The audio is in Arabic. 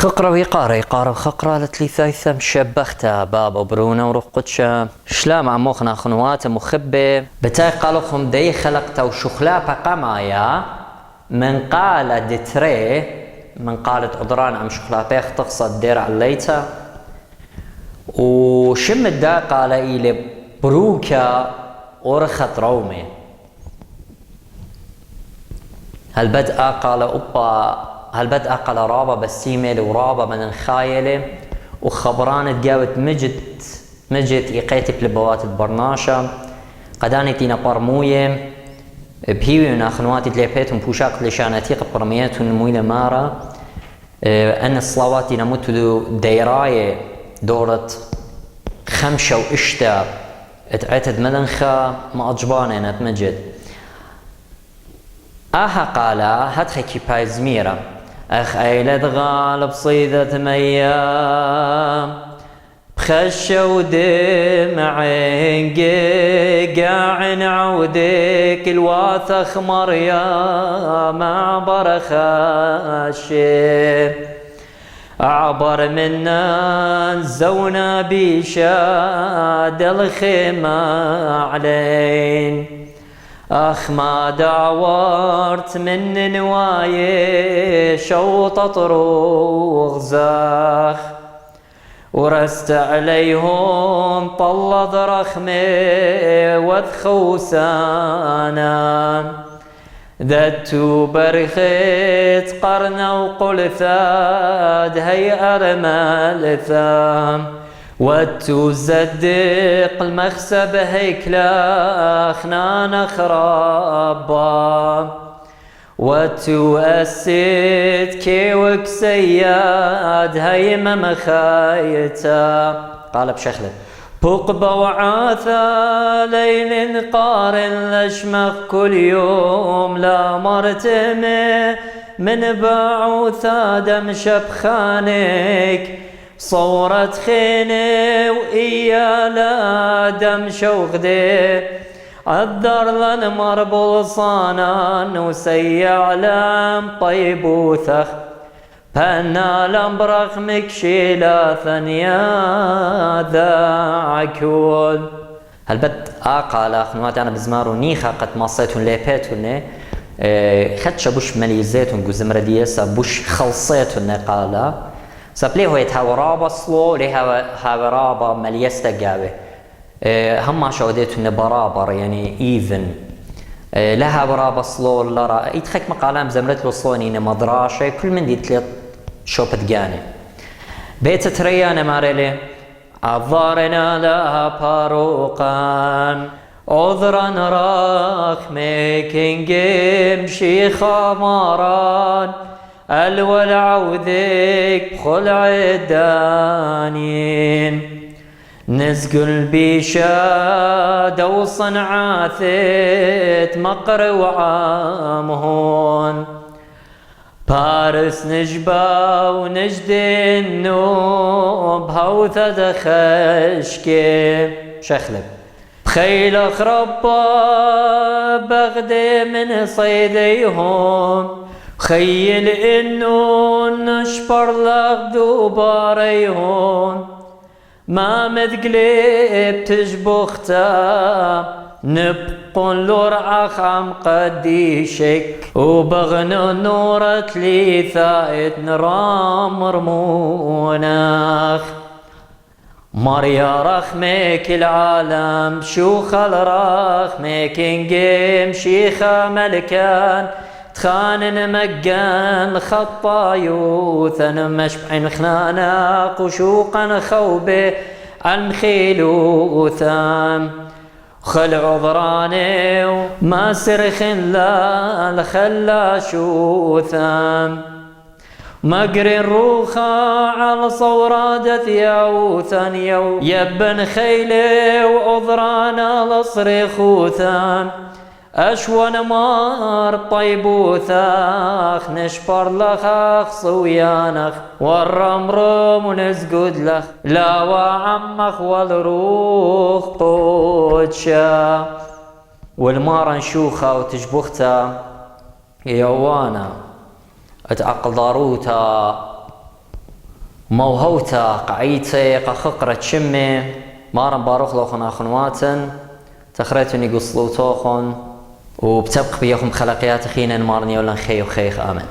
خقرة ويقارة خقرة لتليثايثة مشبختة بابا برونة وروح قدشة شلام عموخنا خنوات مخبة بتاي قالوخم دي خلقتا وشخلا بقمايا من قالة دتري من قالة أضران عم شخلا بيخ تقصد دير عليتا وشم الدا قال إلي بروكا ورخت رومي هل بدأ قال أبا هل بدأ قال رابا بسيمة ورابا من الخايلة وخبران تجاوت مجد إيقيتي بلبوات البرناشة قداني تينا برموية بهيونا خنواتي تليبيتهم بوشاق لشانتي قبرمياتهم مويلة مارا أن الصلوات نموت ديراية دورة خمشة وإشتا اتعتد مدنخا ما أجباني نتمجد قال هتخكي بايزميرا أخ أيلد غالب صيدة ميام بخشة ودمعين قاعن عودك الواثخ مريم عبر خاشي عبر منا زونا بيشاد الخيمة علين أخ ما دعورت من نوايه شوطة طروغ زاخ ورست عليهم طل ضرخمي وذخوسانا ذاتو برخيت قرن وقلثاد هي أرمال ثام واتو زدق المخسب هيكلا خنان خرابا واتو أسيد كيوك سياد هيما مخايتا قال بشخلة بقبة وعاثا ليل قارن لشمخ كل يوم لا مرتمي من باعوثا دم شبخانك صورة خيني وإيا لا دم شوغدي عذر لن مربول صانان وسيع لم طيب وثخ فانا لم برغمك شيلا ثانيا ذا عكول هل بد قال أخنوات أنا بزمارو نيخا قد مصيتون ليبيتون خدش بوش مليزيتون قزمر ديسا بوش خلصيتون قالا سبليه هو يتهاورابا صلو ليه هاورابا مليستا قاوي هم شوديتون برابر يعني ايفن لها برابا صلو لرا يتخك مقالام زمرت له صلونين مدراشة كل من دي تليط شوبت جاني بيت تريانا ماريلي عذارنا لها باروقان عذرا راخمك انجم شيخا ماران الول عوذك بخلع الدانين نزقل بيشاد وصنعاثت مقر وعامهون بارس نجبا ونجد النوب هوثة دخشكي شخلب بخيل اخربا بغدي من صيديهم خيل انو نشبر لغدو باريهم ما مذقلب تجبختا نبقون لرعخ عم قديشك وبغنو نورة ليثايت نرام رموناخ مريا رخمك العالم شوخ رخمك انقيم شيخة ملكان تخانن مجان خطايوثا مشبعين خناناق وشوقا خوبه عن خيلوثا خلع عذراني وما سرخن لا لخلا شوثا مقري الروخا على صورادة ياوثا يبن خيلي وعذرانا لصريخوثا أشوان مار طيبوثاخ نشبر لخاخ صويانخ والرمرم ونزقود لخ لا وعمخ والروخ قوتشا والمارا نشوخها وتجبختها يوانا اتعقل ضاروتا موهوتا قعيتي قخقرة شمي مارن باروخ لوخن أخنواتن تخريتني قصلوتوخن وبتبقى بيهم خلقيات خينا مارني ولا خي وخيخ آمن.